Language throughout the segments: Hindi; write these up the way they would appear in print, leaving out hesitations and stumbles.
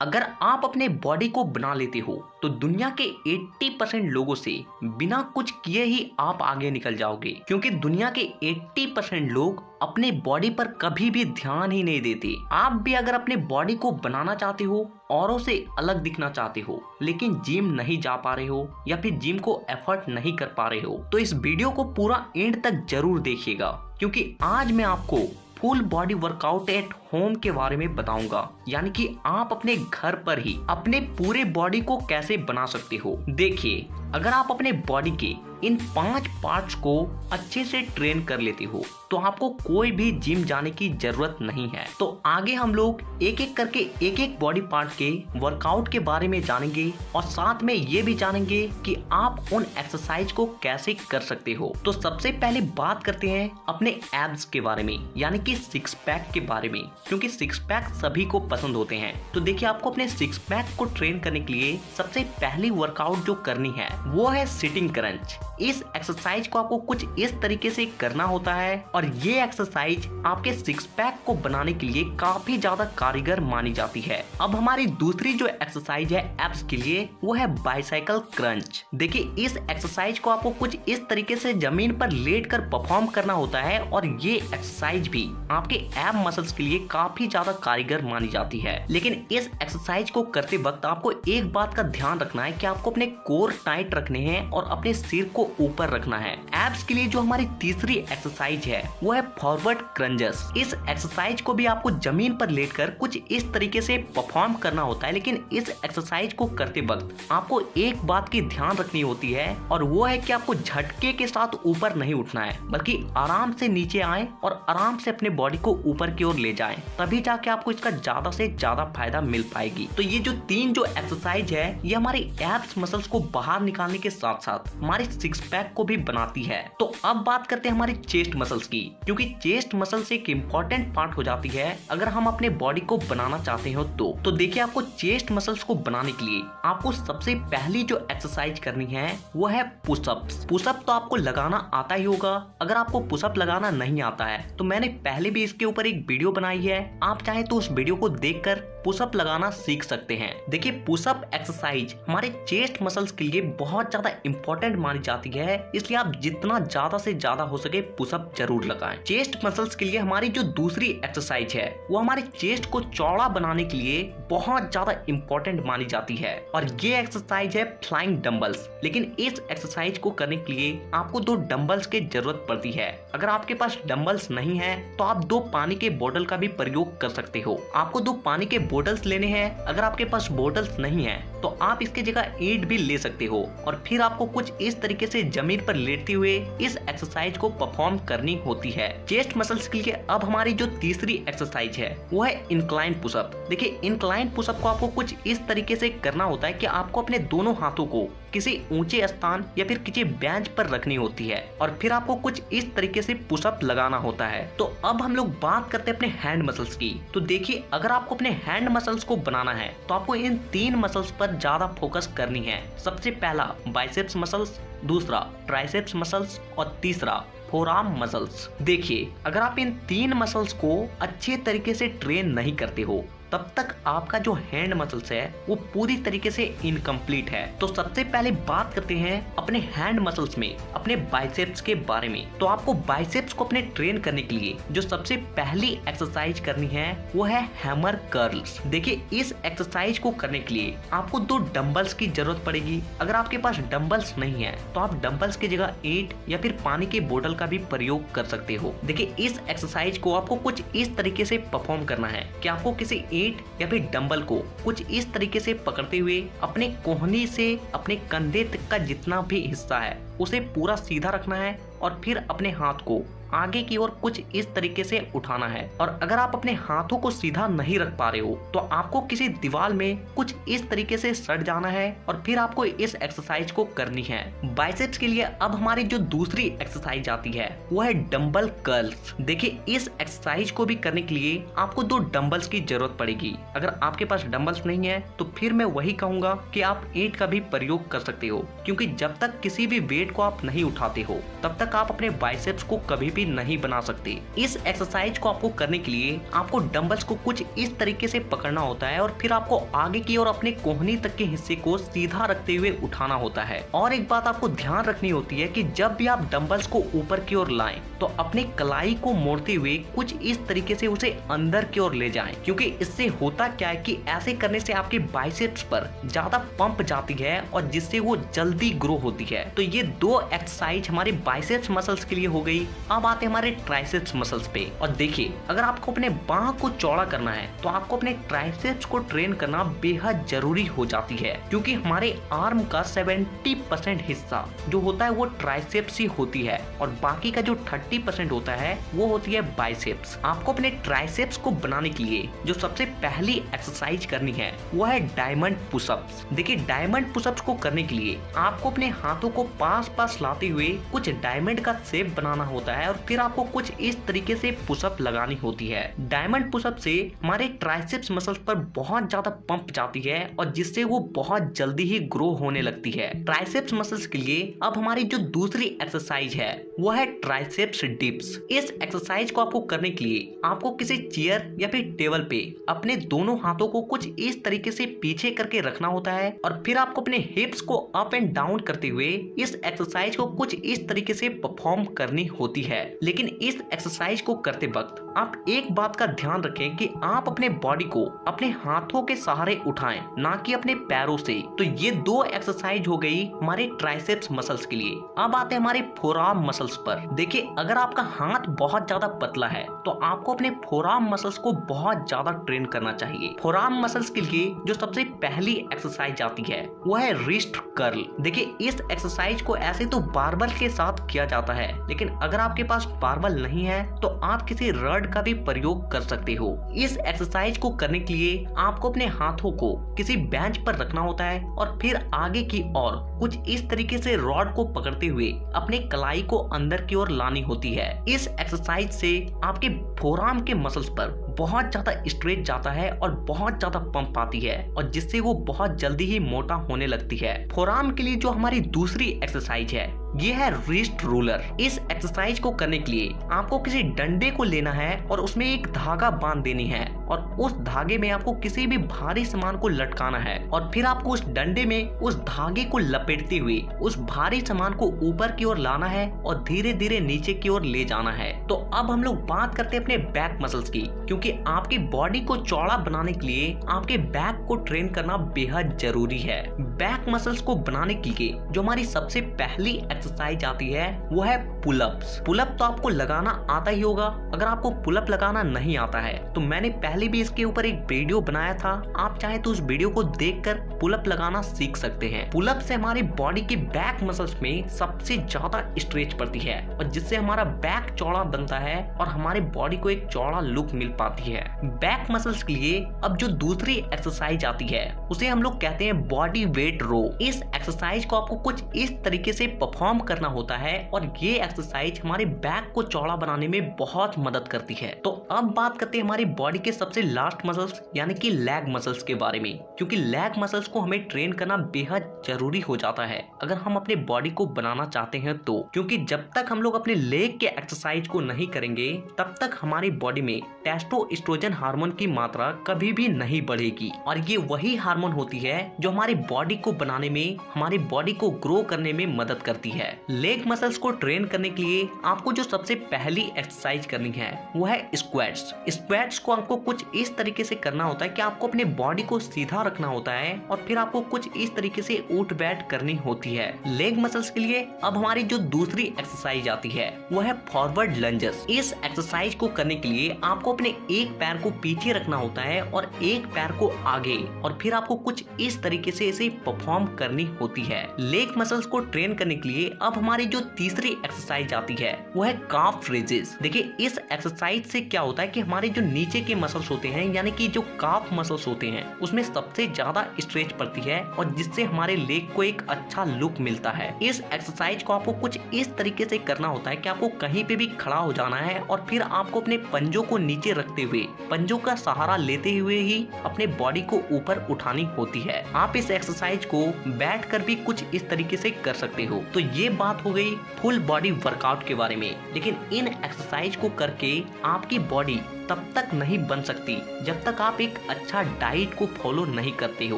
अगर आप अपने बॉडी को बना लेते हो तो दुनिया के 80% लोगों से बिना कुछ किए ही आप आगे निकल जाओगे, क्योंकि दुनिया के 80% लोग अपने बॉडी पर कभी भी ध्यान ही नहीं देते। आप भी अगर अपने बॉडी को बनाना चाहते हो, औरों से अलग दिखना चाहते हो, लेकिन जिम नहीं जा पा रहे हो या फिर जिम को एफर्ट नहीं कर पा रहे हो, तो इस वीडियो को पूरा एंड तक जरूर देखिएगा, क्योंकि आज मैं आपको full body workout at home के बारे में बताऊंगा। यानी कि आप अपने घर पर ही अपने पूरे बॉडी को कैसे बना सकते हो। देखिए, अगर आप अपने बॉडी के इन 5 पार्ट्स को अच्छे से ट्रेन कर लेते हो तो आपको कोई भी जिम जाने की जरूरत नहीं है। तो आगे हम लोग एक एक करके एक एक बॉडी पार्ट के वर्कआउट के बारे में जानेंगे और साथ में ये भी जानेंगे कि आप उन एक्सरसाइज को कैसे कर सकते हो। तो सबसे पहले बात करते हैं अपने एब्स के बारे में, यानी कि सिक्स पैक के बारे में, क्योंकि सिक्स पैक सभी को पसंद होते हैं। तो देखिए, आपको अपने सिक्स पैक को ट्रेन करने के लिए सबसे पहली वर्कआउट जो करनी है वो है सिटिंग क्रंच। इस एक्सरसाइज को आपको कुछ इस तरीके से करना होता है और ये एक्सरसाइज आपके सिक्स पैक को बनाने के लिए काफी ज्यादा कारगर मानी जाती है। अब हमारी दूसरी जो एक्सरसाइज है एब्स के लिए वो है बाइसाइकिल क्रंच। देखिए, इस एक्सरसाइज को आपको कुछ इस तरीके से जमीन पर लेट कर परफॉर्म करना होता है और ये एक्सरसाइज भी आपके एब मसल्स के लिए काफी ज्यादा कारगर मानी जाती है। लेकिन इस एक्सरसाइज को करते वक्त आपको एक बात का ध्यान रखना है कि आपको अपने कोर टाइट रखने हैं और अपने सिर को ऊपर रखना है। एब्स के लिए जो हमारी तीसरी एक्सरसाइज है वो है फॉरवर्ड क्रंचेस। इस एक्सरसाइज को भी आपको जमीन पर लेटकर कुछ इस तरीके से परफॉर्म करना होता है, लेकिन इस एक्सरसाइज को करते वक्त आपको एक बात की ध्यान रखनी होती है और वो है कि आपको झटके के साथ ऊपर नहीं उठना है, बल्कि आराम से नीचे आए और आराम से अपने बॉडी को ऊपर की ओर ले जाएं, तभी जाके आपको इसका ज्यादा से ज्यादा फायदा मिल पाएगी। तो ये जो 3 जो एक्सरसाइज है ये हमारे एब्स मसल्स को बाहर निकालने के साथ साथ हमारे सिक्स पैक को भी बनाती है। तो अब बात करते हैं हमारी चेस्ट मसल्स की, क्योंकि चेस्ट मसल्स एक इम्पोर्टेंट पार्ट हो जाती है अगर हम अपने बॉडी को बनाना चाहते हो तो देखिए, आपको चेस्ट मसल्स को बनाने के लिए आपको सबसे पहली जो एक्सरसाइज करनी है वो है पुशअप्स। पुशअप तो आपको लगाना आता ही होगा। अगर आपको पुशअप लगाना नहीं आता है तो मैंने पहले भी इसके ऊपर एक वीडियो बनाई है, आप चाहे तो उस वीडियो को देखकर पुशअप लगाना सीख सकते हैं। देखिए, पुशअप एक्सरसाइज हमारे चेस्ट मसल्स के लिए बहुत ज्यादा इंपॉर्टेंट मानी जाती है, इसलिए आप जितना ज्यादा से ज्यादा हो सके पुशअप जरूर लगाएं। चेस्ट मसल्स के लिए हमारी जो दूसरी एक्सरसाइज है वो हमारे चेस्ट को चौड़ा बनाने के लिए बहुत ज्यादा इंपॉर्टेंट मानी जाती है और ये एक्सरसाइज है फ्लाइंग डंबल्स। लेकिन इस एक्सरसाइज को करने के लिए आपको 2 डंबल्स की जरूरत पड़ती है। अगर आपके पास डंबल्स नहीं है तो आप 2 पानी के बोतल का भी प्रयोग कर सकते हो। आपको 2 पानी के बोतल्स लेने हैं। अगर आपके पास बोतल्स नहीं है तो आप इसके जगह ईंट भी ले सकते हो और फिर आपको कुछ इस तरीके से जमीन पर लेटते हुए इस एक्सरसाइज को परफॉर्म करनी होती है। चेस्ट मसल्स के लिए अब हमारी जो तीसरी एक्सरसाइज है वो है इंक्लाइन पुशअप। देखिए, इंक्लाइन पुशअप को आपको कुछ इस तरीके से करना होता है कि आपको अपने दोनों हाथों को किसी ऊंचे स्थान या फिर किसी बेंच पर रखनी होती है और फिर आपको कुछ इस तरीके से पुशअप लगाना होता है। तो अब हम लोग बात करते हैं अपने हैंड मसल्स की। तो देखिए, अगर आपको अपने हैंड मसल्स को बनाना है तो आपको इन 3 मसल्स पर ज्यादा फोकस करनी है। सबसे पहला बाइसेप्स मसल्स, दूसरा ट्राइसेप्स मसल्स और तीसरा फोरआर्म मसल्स। देखिए, अगर आप इन 3 मसल्स को अच्छे तरीके से ट्रेन नहीं करते हो तब तक आपका जो हैंड मसल्स है वो पूरी तरीके से इनकम्प्लीट है। तो सबसे पहले बात करते हैं अपने हैंड मसल्स में अपने बाइसेप्स के बारे में। तो आपको बाइसेप्स को अपने ट्रेन करने के लिए जो सबसे पहली एक्सरसाइज करनी है वो है हैमर कर्ल्स। देखिए, इस एक्सरसाइज को करने के लिए आपको 2 डंबल्स की जरूरत पड़ेगी। अगर आपके पास डंबल्स नहीं है तो आप डंबल्स की जगह ईंट या फिर पानी के बोतल का भी प्रयोग कर सकते हो। देखिए, इस एक्सरसाइज को आपको कुछ इस तरीके से परफॉर्म करना है कि आपको किसी ईंट या फिर डंबल को कुछ इस तरीके से पकड़ते हुए अपने कोहनी से अपने कंधे तक का जितना भी हिस्सा है उसे पूरा सीधा रखना है और फिर अपने हाथ को आगे की ओर कुछ इस तरीके से उठाना है। और अगर आप अपने हाथों को सीधा नहीं रख पा रहे हो तो आपको किसी दीवार में कुछ इस तरीके से सट जाना है और फिर आपको इस एक्सरसाइज को करनी है। बाइसेप्स के लिए अब हमारी जो दूसरी एक्सरसाइज आती है वो है डंबल कर्ल्स। देखिए, इस एक्सरसाइज को भी करने के लिए आपको 2 डंबल्स की जरूरत पड़ेगी। अगर आपके पास डंबल्स नहीं है तो फिर मैं वही कहूंगा कि आप ईंट का भी प्रयोग कर सकते हो, क्योंकि जब तक किसी भी वेट को आप नहीं उठाते हो तब तक आप अपने बाइसेप्स को कभी भी कभी नहीं बना सकते। इस एक्सरसाइज को आपको करने के लिए आपको डंबल्स को कुछ इस तरीके से पकड़ना होता है और फिर आपको आगे की ओर अपने कोहनी तक के हिस्से को सीधा रखते हुए उठाना होता है। और एक बात आपको ध्यान रखनी होती है कि जब भी आप डंबल्स को ऊपर की ओर लाएं तो अपने कलाई को मोड़ते हुए कुछ इस तरीके से उसे अंदर की ओर ले जाएं, क्योंकि इससे होता क्या है कि ऐसे करने से आपके बाइसेप्स पर ज्यादा पंप जाती है और जिससे वो जल्दी ग्रो होती है। तो ये दो एक्सरसाइज हमारे बाइसेप्स मसल्स के लिए हो गई। अब आते हैं हमारे ट्राइसेप्स मसल्स पे। और देखिए, अगर आपको अपने बाह को चौड़ा करना है तो आपको अपने ट्राइसेप्स को ट्रेन करना बेहद जरूरी हो जाती है, क्योंकि हमारे आर्म का 70% हिस्सा जो होता है वो ट्राइसेप्स ही होती है और बाकी का जो 30% होता है वो होती है बाइसेप्स। आपको अपने ट्राइसेप्स को बनाने के लिए जो सबसे पहली एक्सरसाइज करनी है वो है डायमंड पुशअप्स। देखिए, डायमंड पुशअप्स को करने के लिए आपको अपने हाथों को पास पास लाते हुए कुछ डायमंड का शेप बनाना होता है और फिर आपको कुछ इस तरीके से पुशअप लगानी होती है। डायमंड पुशअप से हमारे ट्राइसेप्स मसल्स पर बहुत ज्यादा पंप जाती है और जिससे वो बहुत जल्दी ही ग्रो होने लगती है। ट्राइसेप्स मसल्स के लिए अब हमारी जो दूसरी एक्सरसाइज है वो है ट्राइसेप्स डिप्स। इस एक्सरसाइज को आपको करने के लिए आपको किसी चेयर या फिर टेबल पे अपने दोनों हाथों को कुछ इस तरीके से पीछे करके रखना होता है और फिर आपको अपने हिप्स को अप एंड डाउन करते हुए इस एक्सरसाइज को कुछ इस तरीके से परफॉर्म करनी होती है। लेकिन इस एक्सरसाइज को करते वक्त आप एक बात का ध्यान रखें कि आप अपने बॉडी को अपने हाथों के सहारे उठाएं, ना कि अपने पैरों से। तो ये दो एक्सरसाइज हो गई हमारे ट्राइसेप्स मसल्स के लिए। अब आते हैं हमारे फोरआर्म मसल्स पर। देखिए, अगर आपका हाथ बहुत ज्यादा पतला है तो आपको अपने फोरआर्म मसल्स को बहुत ज्यादा ट्रेन करना चाहिए। फोरआर्म मसल्स के लिए जो सबसे पहली एक्सरसाइज आती है वो है रिस्ट कर्ल। देखिए, इस एक्सरसाइज को ऐसे तो बारबल के साथ किया जाता है, लेकिन अगर आपके पास बारबल नहीं है तो आप किसी रड का भी प्रयोग कर सकते हो। इस एक्सरसाइज को करने के लिए आपको अपने हाथों को किसी बेंच पर रखना होता है और फिर आगे की ओर कुछ इस तरीके से रॉड को पकड़ते हुए अपने कलाई को अंदर की ओर लानी होती है। इस एक्सरसाइज से आपके फोरआर्म के मसल्स पर बहुत ज्यादा स्ट्रेच जाता है और बहुत ज्यादा पंप आती है और जिससे वो बहुत जल्दी ही मोटा होने लगती है। फोरआर्म के लिए जो हमारी दूसरी एक्सरसाइज है ये है रिस्ट रोलर। इस एक्सरसाइज को करने के लिए आपको किसी डंडे को लेना है और उसमें एक धागा बांध देनी है और उस धागे में आपको किसी भी भारी सामान को लटकाना है और फिर आपको उस डंडे में उस धागे को लपेटते हुए उस भारी सामान को ऊपर की ओर लाना है और धीरे धीरे नीचे की ओर ले जाना है। तो अब हम लोग बात करते हैं अपने बैक मसल्स की, क्योंकि आपकी बॉडी को चौड़ा बनाने के लिए आपके बैक को ट्रेन करना बेहद जरूरी है। बैक मसल्स को बनाने के लिए जो हमारी सबसे पहली एक्सरसाइज आती है वो है पुलअप्स। पुलअप तो आपको लगाना आता ही होगा। अगर आपको पुलअप लगाना नहीं आता है तो मैंने पहले भी इसके ऊपर एक वीडियो बनाया था, आप चाहे तो उस वीडियो को देखकर पुलअप लगाना सीख सकते हैं। पुलअप से हमारी बॉडी के बैक मसल्स में सबसे ज्यादा स्ट्रेच पड़ती है और जिससे हमारा बैक चौड़ा बनता है और हमारे बॉडी को एक चौड़ा लुक मिल पाती है। बैक मसल्स के लिए अब जो दूसरी एक्सरसाइज आती है उसे हम लोग कहते हैं बॉडी वेट रो। इस एक्सरसाइज को आपको कुछ इस तरीके से परफॉर्म करना होता है और ये एक्सरसाइज हमारे बैक को चौड़ा बनाने में बहुत मदद करती है। तो अब बात करते हैं हमारी बॉडी के सबसे लास्ट मसल्स यानी कि लेग मसल्स के बारे में, क्योंकि लेग मसल्स को हमें ट्रेन करना बेहद जरूरी हो जाता है अगर हम अपने बॉडी को बनाना चाहते हैं तो, क्योंकि जब तक हम लोग अपने लेग के एक्सरसाइज को नहीं करेंगे तब तक हमारी बॉडी में टेस्टोस्टेरोन हार्मोन की मात्रा कभी भी नहीं बढ़ेगी और ये वही हार्मोन होती है जो हमारी बॉडी को बनाने में, हमारी बॉडी को ग्रो करने में मदद करती है। लेग मसल्स को ट्रेन करने के लिए आपको जो सबसे पहली एक्सरसाइज करनी है वो है स्क्वाट्स। स्क्वाट्स को आपको कुछ इस तरीके से करना होता है कि आपको अपने बॉडी को सीधा रखना होता है और फिर आपको कुछ इस तरीके से उठ बैठ करनी होती है। लेग मसल्स के लिए अब हमारी जो दूसरी एक्सरसाइज आती है वो है फॉरवर्ड लंजेस। इस एक्सरसाइज को करने के लिए आपको अपने एक पैर को पीछे रखना होता है और एक पैर को आगे और फिर आपको कुछ इस तरीके से इसे परफॉर्म करनी होती है। लेग मसल्स को ट्रेन करने के लिए अब हमारी जो तीसरी एक्सरसाइज आती है वो है काफ रेजेस। देखिए, इस एक्सरसाइज से क्या होता है कि हमारे जो नीचे के मसल्स मसल्स होते हैं यानी कि जो काफ मसल्स होते हैं उसमें सबसे ज्यादा स्ट्रेच पड़ती है और जिससे हमारे लेग को एक अच्छा लुक मिलता है। इस एक्सरसाइज को आपको कुछ इस तरीके से करना होता है कि आपको कहीं पे भी खड़ा हो जाना है और फिर आपको अपने पंजों को नीचे रखते हुए, पंजों का सहारा लेते हुए ही अपने बॉडी को ऊपर उठानी होती है। आप इस एक्सरसाइज को बैठकर भी कुछ इस तरीके से कर सकते हो। तो ये बात हो गई फुल बॉडी वर्कआउट के बारे में, लेकिन इन एक्सरसाइज को करके आपकी बॉडी तब तक नहीं बन सकती जब तक आप एक अच्छा डाइट को फॉलो नहीं करते हो,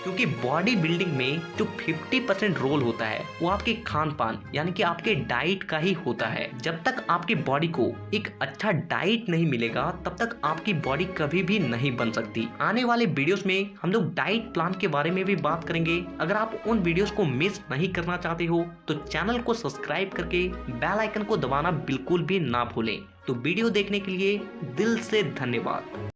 क्योंकि बॉडी बिल्डिंग में जो 50% रोल होता है वो आपके खान पान यानी कि आपके डाइट का ही होता है। जब तक आपकी बॉडी को एक अच्छा डाइट नहीं मिलेगा तब तक आपकी बॉडी कभी भी नहीं बन सकती। आने वाले वीडियोस में हम लोग डाइट प्लान के बारे में भी बात करेंगे। अगर आप उन वीडियोस को मिस नहीं करना चाहते हो तो चैनल को सब्सक्राइब करके बेल आइकन को दबाना बिल्कुल भी ना भूलें। तो वीडियो देखने के लिए दिल से धन्यवाद।